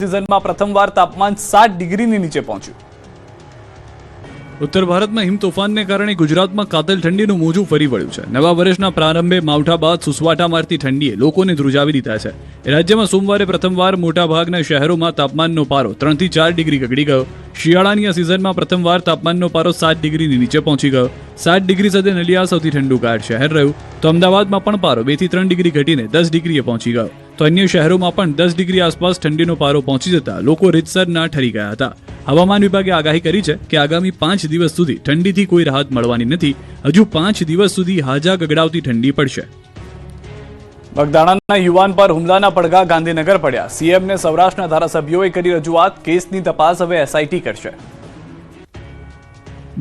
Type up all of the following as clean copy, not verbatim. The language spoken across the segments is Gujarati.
સિઝનમાં પ્રથમવાર તાપમાન 7 ડિગ્રીની નીચે પહોંચ્યું. ઉત્તર ભારતમાં હિમ તોફાનને કારણે ગુજરાતમાં કાતિલ ઠંડીનું મોજું ફરી વળ્યું છે. નવા વર્ષના પ્રારંભે માવઠા બાદ સુસવાટા મારતી ઠંડીએ લોકોને ધ્રુજાવી દીધા છે. રાજ્યમાં સોમવારે પ્રથમવાર મોટાભાગના શહેરોમાં તાપમાનનો પારો 3 થી 4 ડિગ્રી ગગડી ગયો. શિયાળાની આ સિઝનમાં પ્રથમવાર તાપમાનનો પારો 7 ડિગ્રીની નીચે પહોંચી ગયો. 7 ડિગ્રી સાથે નલિયા સૌથી ઠંડુગાર શહેર રહ્યું. તો અમદાવાદમાં પણ પારો 2 થી 3 ડિગ્રી ઘટીને 10 ડિગ્રીએ પહોંચી ગયો. તો અન્ય શહેરોમાં પણ 10 ડિગ્રી આસપાસ ઠંડીનો પારો પહોંચી જતા લોકો રીતસરના ઠરી ગયા હતા. હવામાન વિભાગે આગાહી કરી છે કે આગામી 5 દિવસ સુધી ઠંડીથી કોઈ રાહત મળવાની નથી. હજુ 5 દિવસ સુધી હાજા ગગડાવતી ઠંડી પડશે. બગદાણાના યુવાન પર હુમલાના પડઘા ગાંધીનગર પડ્યા. સીએમને સૌરાષ્ટ્રના ધારાસભ્યોએ કરી રજૂઆત. કેસની તપાસ હવે એસઆઈટી કરશે.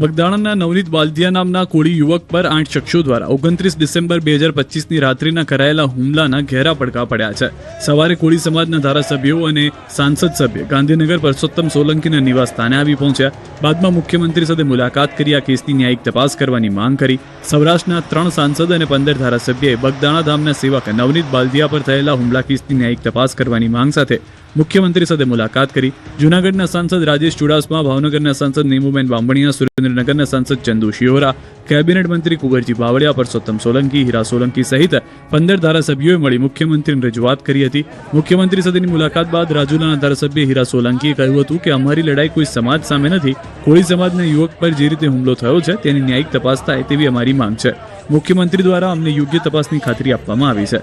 બગદાણાના નવનીત બાલદિયા નામના કોળી યુવક પર 8 શખ્સો દ્વારા 29 ડિસેમ્બર 2025ની રાત્રિના કરાયેલા હુમલાના ઘેરા પડઘા પડ્યા છે. સવારે કોળી સમાજના ધારાસભ્યો અને સાંસદ સભ્ય ગાંધીનગર પરસોત્તમ સોલંકીના નિવાસ સ્થાને આવી પહોંચ્યા. બાદમાં મુખ્યમંત્રી સાથે મુલાકાત કરી આ કેસની ન્યાયિક તપાસ કરવાની માંગ કરી. સૌરાષ્ટ્રના 3 સાંસદ અને 15 ધારાસભ્યોએ બગદાણા ધામના સેવક નવનીત બાલદિયા પર થયેલા હુમલા કેસની ન્યાયિક તપાસ કરવાની માંગ સાથે મુખ્યમંત્રી સાથે મુલાકાત કરી. જૂનાગઢના સાંસદ રાજેશ ચુડાસમા, ભાવનગરના સાંસદ નીમુબેન બામણિયા, સુરેન્દ્રનગરના સાંસદ ચંદુ શિહોરા, કેબિનેટ મંત્રી કુંવરજી બાવળિયા, પરસોત્તમ સોલંકી, હીરા સોલંકી સહિત 15 ધારાસભ્યોએ મળી મુખ્યમંત્રીને રજૂઆત કરી હતી. મુખ્યમંત્રી સાથેની મુલાકાત બાદ રાજુલાના ધારાસભ્ય હીરા સોલંકીએ કહ્યું હતું કે અમારી લડાઈ કોઈ સમાજ સામે નથી. કોળી સમાજના યુવક પર જે રીતે હુમલો થયો છે તેની ન્યાયિક તપાસ થાય તેવી અમારી માંગ છે. મુખ્યમંત્રી દ્વારા અમને યોગ્ય તપાસની ખાતરી આપવામાં આવી છે.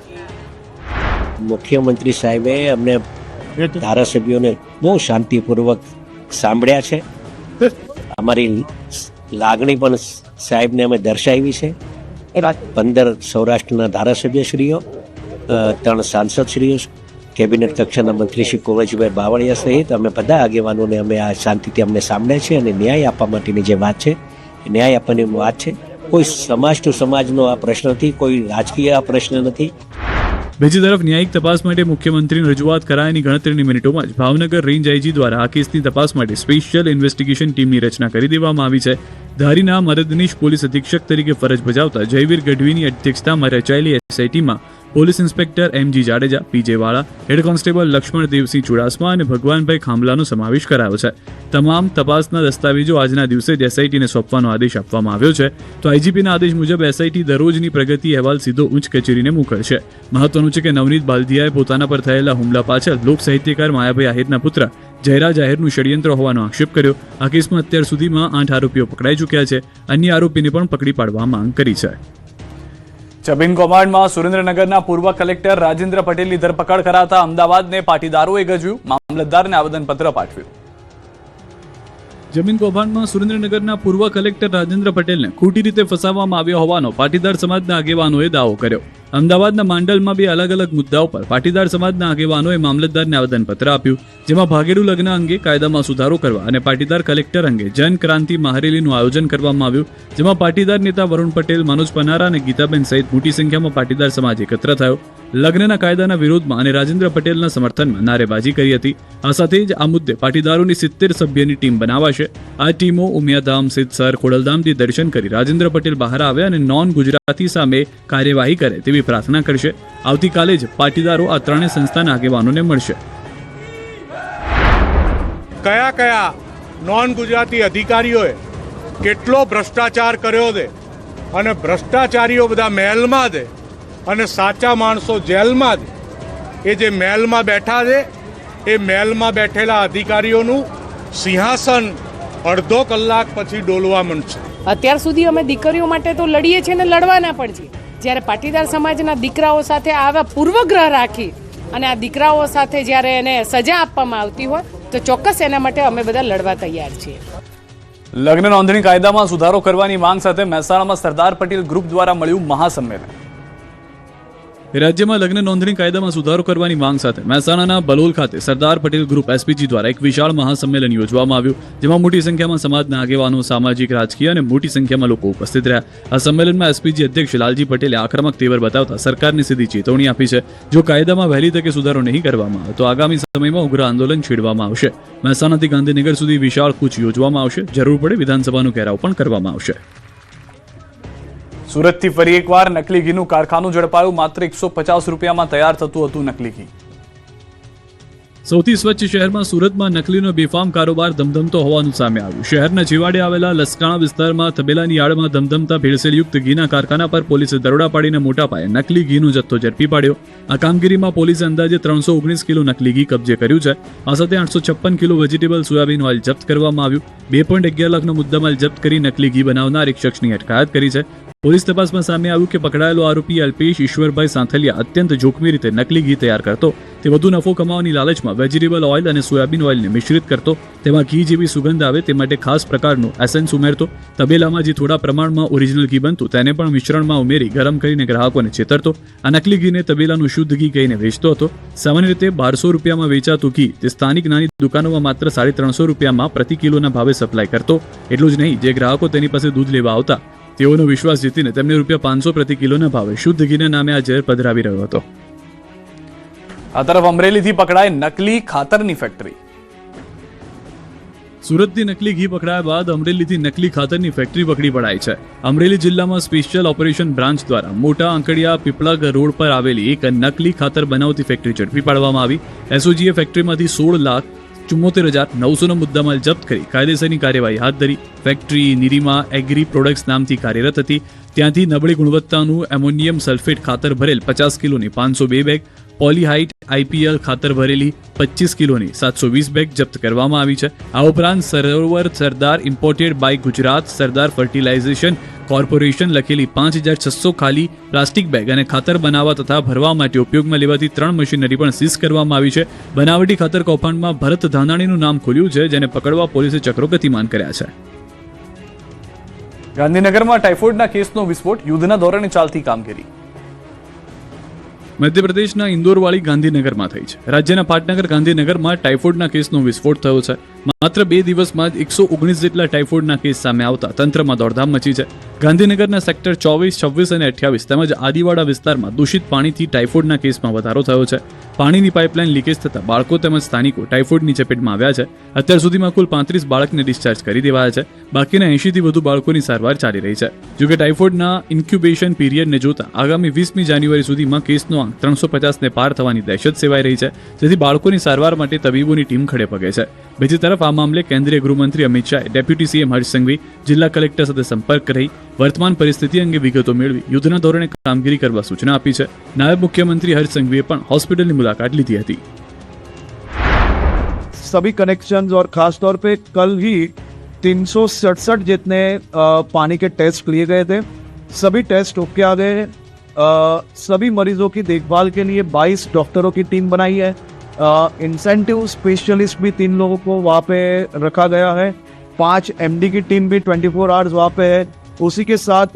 મુખ્યમંત્રી સાહેબે અમને ધારાસભ્યોને બહુ શાંતિપૂર્વક સાંભળ્યા છે. અમારી લાગણી પણ સાહેબને અમે દર્શાવી છે. 15 સૌરાષ્ટ્રના ધારાસભ્યશ્રીઓ, 3 સાંસદશ્રીઓ, કેબિનેટ કક્ષાના મંત્રી શ્રી કુંવરજીભાઈ બાવળિયા સહિત અમે બધા આગેવાનોને અમે આ શાંતિથી અમને સાંભળે છે અને ન્યાય આપવા માટેની જે વાત છે એ ન્યાય આપવાની વાત છે. કોઈ સમાજ ટુ સમાજનો આ પ્રશ્ન નથી, કોઈ રાજકીય આ પ્રશ્ન નથી. બીજી તરફ ન્યાયિક તપાસ માટે મુખ્યમંત્રીની રજૂઆત કરાયાની ગણતરીની મિનિટોમાં જ ભાવનગર રેન્જ આઈજી દ્વારા આ કેસની તપાસ માટે સ્પેશિયલ ઇન્વેસ્ટિગેશન ટીમની રચના કરી દેવામાં આવી છે. ધારીના મદદનીશ પોલીસ અધિક્ષક તરીકે ફરજ બજાવતા જયવીર ગઢવીની અધ્યક્ષતામાં રચાયેલી એસઆઈટીમાં police inspector MG Jadeja, PJ Vala, head constable Laxman Devsinh Chudasama અને ભગવાનભાઈ ખાંભલાનો સમાવેશ કરાયો છે. તમામ તપાસના દસ્તાવેજો આજના દિવસે જ એસઆઈટીને સોંપવાનો આદેશ આપવામાં આવ્યો છે. તો આઈજીપીના આદેશ મુજબ એસઆઈટી દરરોજની પ્રગતિ અહેવાલ સીધો ઉચ્ચ કચેરીને મોકલશે. મહત્વનું છે કે નવનીત બાલદિયાએ પોતાના પર થયેલા હુમલા પાછળ લોક સાહિત્યકાર માયાભાઈ આહિરના પુત્ર જયરાજ આહિરનું ષડયંત્ર હોવાનો આક્ષેપ કર્યો. આ કેસમાં અત્યાર સુધીમાં 8 આરોપીઓ પકડાઈ ચૂક્યા છે. અન્ય આરોપીને પણ પકડી પાડવા માંગ કરી છે. જમીન કૌભાંડમાં સુરેન્દ્રનગરના પૂર્વ કલેક્ટર રાજેન્દ્ર પટેલની ધરપકડ કરાતા અમદાવાદને પાટીદારોએ ગજવ્યું. મામલતદારને આવેદનપત્ર પાઠવ્યું. જમીન કૌભાંડમાં સુરેન્દ્રનગરના પૂર્વ કલેક્ટર રાજેન્દ્ર પટેલને ખોટી રીતે ફસાવવામાં આવ્યો હોવાનો પાટીદાર સમાજના આગેવાનોએ દાવો કર્યો. અમદાવાદના માંડલમાં 2 અલગ-અલગ મુદ્દાઓ પર પાટીદાર સમાજના આગેવાનોએ મામલતદારને આવેદનપત્ર આપ્યું. જેમાં ભાગેડુ લગ્ન અંગે કાયદામાં સુધારો કરવા અને પાટીદાર કલેક્ટર અંગે જન ક્રાંતિ મહારેલીનું આયોજન કરવામાં આવ્યું. જેમાં પાટીદાર નેતા વરુણ પટેલ, મનોજ પનારા અને ગીતાબેન સહિત મોટી સંખ્યામાં પાટીદાર સમાજ એકત્ર થયો. લગ્નના કાયદાના વિરોધમાં અને રાજેન્દ્ર પટેલના સમર્થનમાં નારેબાજી કરી હતી. આ સાથે જ આ મુદ્દે પાટીદારોની 70 સભ્યની ટીમ બનાવાશે. આ ટીમો ઉમિયાધામ, સિદ્ધસર, ખોડલધામથી દર્શન કરી રાજેન્દ્ર પટેલ બહાર આવે અને નોન ગુજરાતી સામે કાર્યવાહી કરે તેવી પ્રાર્થના કરશે. આવતીકાલે જ પાટીદારો આ 3 સંસ્થાના આગેવાનોને મળશે. કયા કયા નોન ગુજરાતી અધિકારીઓએ કેટલો ભ્રષ્ટાચાર કર્યો છે અને ભ્રષ્ટાચારીઓ બધા મહેલમાં છે અને સાચા માણસો જેલમાં છે. એ જે મહેલમાં બેઠા છે એ મહેલમાં બેઠેલા અધિકારીઓનું સિંહાસન અડધો કલાક પછી ડોલવા માંડશે. અત્યાર સુધી અમે દીકરીઓ માટે તો લડીએ છીએ ને લડવાના પણ છીએ. જ્યારે પાટીદાર સમાજના દીકરાઓ સાથે આવા પૂર્વગ્રહ રાખી અને આ દીકરાઓ સાથે જ્યારે એને સજા આપવામાં આવતી હોય તો ચોક્કસ એના માટે અમે બધા લડવા તૈયાર છીએ. લગ્ન નોંધણી કાયદામાં સુધારો કરવાની માંગ સાથે મહેસાણામાં સરદાર પટેલ ગ્રુપ દ્વારા મળ્યું મહાસંમેલન. રાજ્યમાં લગ્ન નોંધણી કાયદામાં સુધારો કરવાની માંગ સાથે મહેસાણાના બલોલ ખાતે સરદાર પટેલ ગ્રુપ એસપીજી દ્વારા એક વિશાળ મહાસંમેલન યોજવામાં આવ્યું. જેમાં મોટી સંખ્યામાં સમાજના આગેવાનો, સામાજિક, રાજકીય અને મોટી સંખ્યામાં લોકો ઉપસ્થિત રહ્યા. આ સંમેલનમાં એસપીજી અધ્યક્ષ લાલજી પટેલે આક્રમક તેવર બતાવતા સરકારને સીધી ચેતવણી આપી છે. જો કાયદામાં વહેલી તકે સુધારો નહીં કરવામાં આવે તો આગામી સમયમાં ઉગ્ર આંદોલન છેડવામાં આવશે. મહેસાણાથી ગાંધીનગર સુધી વિશાળ કૂચ યોજવામાં આવશે. જરૂર પડે વિધાનસભાનો ઘેરાવ પણ કરવામાં આવશે. સુરતથી ફરી એકવાર નકલી ઘીનું કારખાનું ઝડપાયું. માત્ર 150 રૂપિયામાં તૈયાર થતું હતું નકલી ઘી. સૌથી સ્વચ્છ શહેરમાં સુરતમાં નકલીનો બેફામ કારોબાર ધમધમતો હોવાનું સામે આવ્યું. શહેરના છેવાડે આવેલા લસકાણા વિસ્તારમાં તબેલાની આડમાં ધમધમતા ભેળસેળયુક્ત ઘીના કારખાના પર પોલીસે દરોડા પાડીને મોટા પાયે નકલી ઘીનો જથ્થો ઝડપી પાડ્યો. આ કામગીરીમાં પોલીસે અંદાજે 319 કિલો નકલી ઘી કબજે કર્યું છે. આ સાથે 856 કિલો વેજીટેબલ સોયાબીન ઓઇલ જપ્ત કરવામાં આવ્યું. 2.11 લાખનો મુદ્દામાલ જપ્ત કરી નકલી ઘી બનાવનાર એક શખ્સની અટકાયત કરી છે. પોલીસ તપાસમાં સામે આવ્યું કે પકડાયેલો આરોપી અલ્પેશ ઈશ્વરભાઈ સાંથલિયા અત્યંત જોખમી રીતે નકલી ઘી તૈયાર કરતો. તે વધુ નફો કમાવાની લાલચમાં વેજીટેબલ ઓઇલ અને સોયાબીન ઓઇલને મિશ્રિત કરતો. તેમાં ઘી જેવી સુગંધ આવે તે માટે ખાસ પ્રકારનું એસેન્સ ઉમેરતો. તબેલામાં જે થોડા પ્રમાણમાં ઓરિજિનલ ઘી બનતું તેને પણ મિશ્રણમાં ઉમેરી ગરમ કરીને ગ્રાહકોને છેતરતો. આ નકલી ઘીને તબેલાનું શુદ્ધ ઘી કહીને વેચતો હતો. સામાન્ય રીતે 1200 રૂપિયામાં વેચાતું ઘી તે સ્થાનિક નાની દુકાનોમાં માત્ર 350 રૂપિયામાં પ્રતિ કિલોના ભાવે સપ્લાય કરતો. એટલું જ નહીં, જે ગ્રાહકો તેની પાસે દૂધ લેવા આવતા તેઓનો વિશ્વાસ જીતીને તેમને ₹500 પ્રતિ કિલોના ભાવે શુદ્ધ ઘીના નામે આ ઝેર પધરાવી રહ્યો હતો. આ તરફ અમરેલીથી પકડાય નકલી ખાતરની ફેક્ટરી. સુરતથી નકલી ઘી પકડાયા બાદ અમરેલીથી નકલી ખાતરની ફેક્ટરી પકડી પડાઈ છે. અમરેલી જિલ્લામાં સ્પેશિયલ ઓપરેશન બ્રાન્ચ દ્વારા મોટા આંકડિયા પીપળા રોડ પર આવેલી એક નકલી ખાતર બનાવતી ફેક્ટરી ઝડપી પાડવામાં આવી. એસઓજીએ ફેક્ટરીમાંથી 16,74,900 નો મુદ્દામાલ જપ્ત કરી કાયદેસરની કાર્યવાહી હાથ ધરી. ફેક્ટરી નિરીમા એગ્રી પ્રોડક્ટ્સ નામથી કાર્યરત હતી. ત્યાંથી નબળી ગુણવત્તાનું એમોનિયમ સલ્ફેટ ખાતર ભરેલ 50 કિલોની 502 બેગ, પોલીહાઇટ આઈપીએલ ખાતર ભરેલી 25 કિલોની 720 બેગ જપ્ત કરવામાં આવી છે. આ ઉપરાંત Sarovar Sardar imported by Gujarat Sardar fertilisation corporation લખેલી 5,600 ખાલી પ્લાસ્ટિક બેગ અને ખાતર બનાવવા તથા ભરવા માટે ઉપયોગમાં લેવાતી 3 મશીનરી પણ સીઝ કરવામાં આવી છે. બનાવટી ખાતર કૌભાંડમાં ભરત ધાનાણીનું નામ ખુલ્યું છે, જેને પકડવા પોલીસે ચક્રો ગતિમાન કર્યા છે. ગાંધીનગરમાં ટાઇફોઇડના કેસનો વિસ્ફોટ, યુદ્ધના ધોરણે ચાલતી કામગીરી. મધ્યપ્રદેશના ઇન્દોરવાળી ગાંધીનગરમાં થઈ છે. રાજ્યના પાટનગર ગાંધીનગરમાં ટાઇફોઇડના કેસનો વિસ્ફોટ થયો છે. માત્ર 2 દિવસમાં જ 119 જેટલા ટાઇફોઇડના કેસ સામે આવતા તંત્રમાં દોડધામ મચી છે. ગાંધીનગરના સેક્ટર 24, 26 અને 28 તેમજ આદિવાડા વિસ્તારમાં દૂષિત પાણીથી ટાઇફોઇડના કેસમાં વધારો થયો છે. પાણીની પાઇપલાઇન લીકેજ થતાં બાળકો તેમજ સ્થાનિકો ટાઇફોઇડની ચપેટમાં આવ્યા છે. અત્યાર સુધીમાં કુલ 35 બાળકને ડિસ્ચાર્જ કરી દેવાયા છે. બાકીના 80થી વધુ બાળકોની સારવાર ચાલી રહી છે. જોકે ટાઇફોઇડના ઇન્ક્યુબેશન પીરિયડને જોતા આગામી 20મી જાન્યુઆરી સુધીમાં કેસનો આંક 350ને પાર થવાની દહેશત સેવાઈ રહી છે, જેથી બાળકોની સારવાર માટે તબીબોની ટીમ ખડે પગે છે. બીજી તરફ આ મામલે કેન્દ્રીય ગૃહમંત્રી અમિત શાહે ડેપ્યુટી સીએમ હર્ષ સંઘવી, જિલ્લા કલેક્ટર સાથે સંપર્ક કરી વર્તમાન પરિસ્થિતિ અંગે વિગતો મેળવી યુદ્ધના ધોરણે કામગીરી કરવા સૂચના આપી છે. નાયબ મુખ્યમંત્રી હર્ષ સંઘવીએ પણ હોસ્પિટલની મુલાકાત લીધી હતી. सभी कनेक्शंस और खास तौर पे कल ही 367 जितने पानी के टेस्ट लिए गए थे. सभी टेस्ट ओके आ गए हैं. सभी मरीजों की देखभाल के लिए 22 डॉक्टरों की टीम बनाई है. इंसेंटिव स्पेशलिस्ट भी 3 लोगों को वहाँ पे रखा गया है. 5 एमडी की टीम भी 24 आवर्स वहाँ पे है. उसी के साथ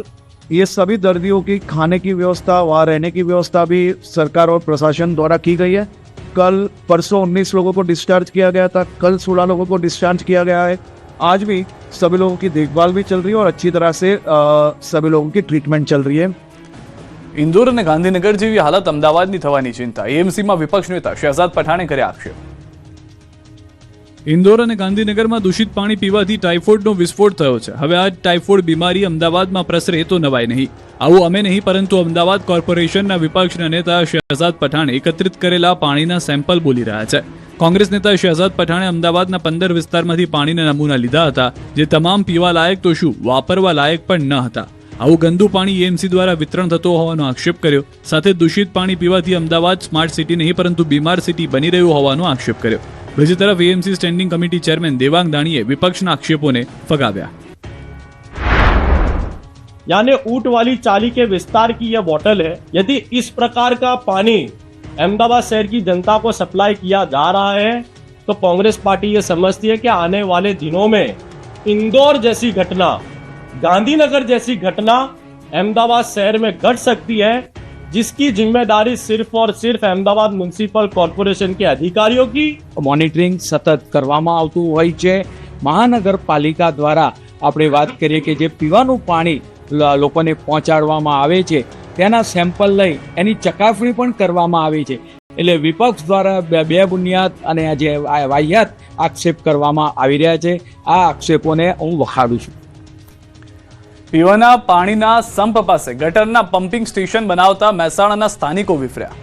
ये सभी दर्दियों की खाने की व्यवस्था, वहाँ रहने की व्यवस्था भी सरकार और प्रशासन द्वारा की गई है. कल परसों 19 लोगों को डिस्चार्ज किया गया था. कल 16 लोगों को डिस्चार्ज किया गया है. आज भी सभी लोगों की देखभाल भी चल रही है और अच्छी तरह से सभी लोगों की ट्रीटमेंट चल रही है. ઇન્દોર અને ગાંધીનગર જેવી હાલત અમદાવાદની થવાની ચિંતા. એએમસીમાં વિપક્ષ નેતા શહેજાદ પઠાણે કર્યા આક્ષેપ. ઇન્દોર અને ગાંધીનગરમાં દૂષિત પાણી પીવાથી ટાઇફોઇડનો વિસ્ફોટ થયો છે. હવે આ ટાઇફોઇડ બીમારી અમદાવાદમાં પ્રસરે તો નવાય નહીં. આવું અમે નહીં, પરંતુ અમદાવાદ કોર્પોરેશનના વિપક્ષના નેતા શહેજાદ પઠાણ એકત્રિત કરેલા પાણીના સેમ્પલ બોલી રહ્યા છે. કોંગ્રેસ નેતા શહેજાદ પઠાણે અમદાવાદના 15 વિસ્તારમાંથી પાણીના નમૂના લીધા હતા, જે તમામ પીવા લાયક તો શું વાપરવા લાયક પણ ન હતા. આવું ગંદુ પાણી એએમસી દ્વારા વિતરણ થતો હોવાનો આક્ષેપ કર્યો. સાથે દૂષિત પાણી પીવાથી અમદાવાદ સ્માર્ટ સિટી નહીં પરંતુ બીમાર સિટી બની રહ્યું હોવાનો આક્ષેપ કર્યો. બીજી तरफ AMC standing committee chairman Devang दाणीए विपक्षના આક્ષેપોને ફગાવ્યા. यानी ऊंट वाली चाली के विस्तार की यह बोतल है. यदि इस प्रकार का पानी अहमदाबाद शहर की जनता को सप्लाई किया जा रहा है तो कांग्रेस पार्टी ये समझती है कि आने वाले दिनों में इंदौर जैसी घटना, गांधीनगर जैसी घटना अहमदाबाद शहर में घट सकती है, जिसकी जिम्मेदारी सिर्फ और सिर्फ अहमदाबाद म्युनिसिपल कॉर्पोरेशन के अधिकारियों की મોનિટરિંગ સતત કરવામાં આવતું હોય છે. મહાનગરપાલિકા દ્વારા આપણે વાત કરીએ કે જે પીવાનું પાણી લોકોને પહોંચાડવામાં આવે છે તેના સેમ્પલ લઈ એની ચકાસણી પણ કરવામાં આવે છે. એટલે વિપક્ષ દ્વારા બે બુનિયાદ અને જે વાહિયાત આક્ષેપ કરવામાં આવી રહ્યા છે, આ આક્ષેપોને હું વખાડું છું. પીવાના પાણીના સંપ પાસે ગટરના પમ્પિંગ સ્ટેશન બનાવતા મહેસાણાના સ્થાનિકો વિફર્યા.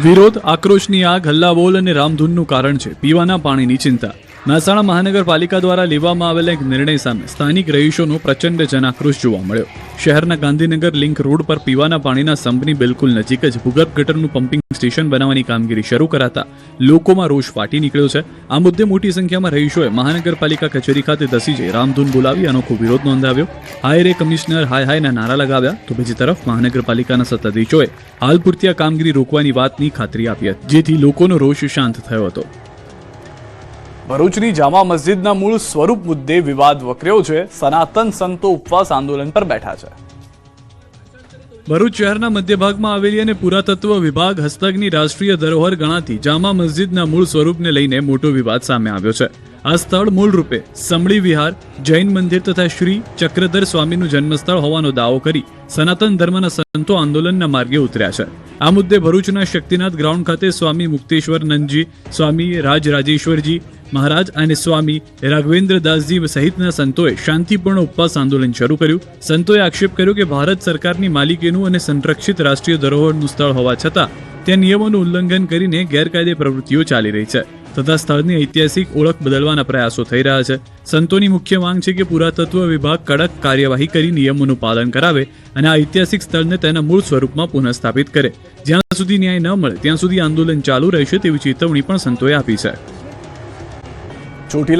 વિરોધ, આક્રોશની આગ, હલ્લાબોલ અને રામધૂનનું કારણ છે પીવાના પાણીની ચિંતા. મહેસાણા મહાનગરપાલિકા દ્વારા લેવામાં આવેલા એક નિર્ણય સામે સ્થાનિક રહીશોનો પ્રચંડ જનાક્રોશ જોવા મળ્યો. શહેરના ગાંધીનગર લિંક રોડ પર પીવાના પાણીના સંપની બિલકુલ નજીક જ ભૂગર્ભ ગટરનું પમ્પિંગ સ્ટેશન બનાવવાની કામગીરી શરૂ કરાતા લોકોમાં રોષ ફાટી નીકળ્યો છે. આ મુદ્દે મોટી સંખ્યામાં રહીશોએ મહાનગરપાલિકા કચેરી ખાતે ધસી જઈ રામધૂન બોલાવી અનોખો વિરોધ નોંધાવ્યો. હાય રે કમિશનર, હાય હાયના નારા લગાવ્યા. તો બીજી તરફ મહાનગરપાલિકાના સત્તાધીશોએ હાલ પૂરતી આ કામગીરી રોકવાની વાતની ખાતરી આપી હતી, જેથી લોકોનો રોષ શાંત થયો હતો. ભરૂચની જામા મસ્જિદના મૂળ સ્વરૂપ મુદ્દે વિવાદ વકર્યો છે. સનાતન સંતો ઉપવાસ આંદોલન પર બેઠા છે. ભરૂચ શહેરના મધ્ય ભાગમાં આવેલી અને પુરાતત્વ વિભાગ હસ્તકની રાષ્ટ્રીય ધરોહર ગણાતી જામા મસ્જિદના મૂળ સ્વરૂપને લઈને મોટો વિવાદ સામે આવ્યો છે. આ સ્થળ મૂળ રૂપે સમળી વિહાર, જૈન મંદિર તથા શ્રી ચક્રધર સ્વામીનું જન્મસ્થળ હોવાનો દાવો કરી સનાતન ધર્મના સંતો આંદોલનના માર્ગે ઉતર્યા છે. આ મુદ્દે ભરૂચના શક્તિનાથ ગ્રાઉન્ડ ખાતે સ્વામી મુક્તેશ્વર નંદજી, સ્વામી રાજરાજેશ્વરજી મહારાજ અને સ્વામી રાઘવેન્દ્રદાસજી સહિતના સંતોએ શાંતિપૂર્ણ ઉપવાસ આંદોલન શરૂ કર્યું. સંતોએ આક્ષેપ કર્યો કે ભારત સરકારની માલિકીનું અને સંરક્ષિત રાષ્ટ્રીય ધરોહરનું સ્થળ હોવા છતાં ત્યાં નિયમોનું ઉલ્લંઘન કરીને ગેરકાયદે પ્રવૃત્તિઓ ચાલી રહી છે તથા સ્થળની ઐતિહાસિક ઓળખ બદલવાના પ્રયાસો થઈ રહ્યા છે. સંતોની મુખ્ય માંગ છે કે પુરાતત્વ વિભાગ કડક કાર્યવાહી કરી નિયમોનું પાલન કરાવે અને આ ઐતિહાસિક સ્થળને તેના મૂળ સ્વરૂપમાં પુનઃસ્થાપિત કરે. જ્યાં સુધી ન્યાય ન મળે ત્યાં સુધી આંદોલન ચાલુ રહેશે તેવી ચેતવણી પણ સંતોએ આપી છે. ચોટીલા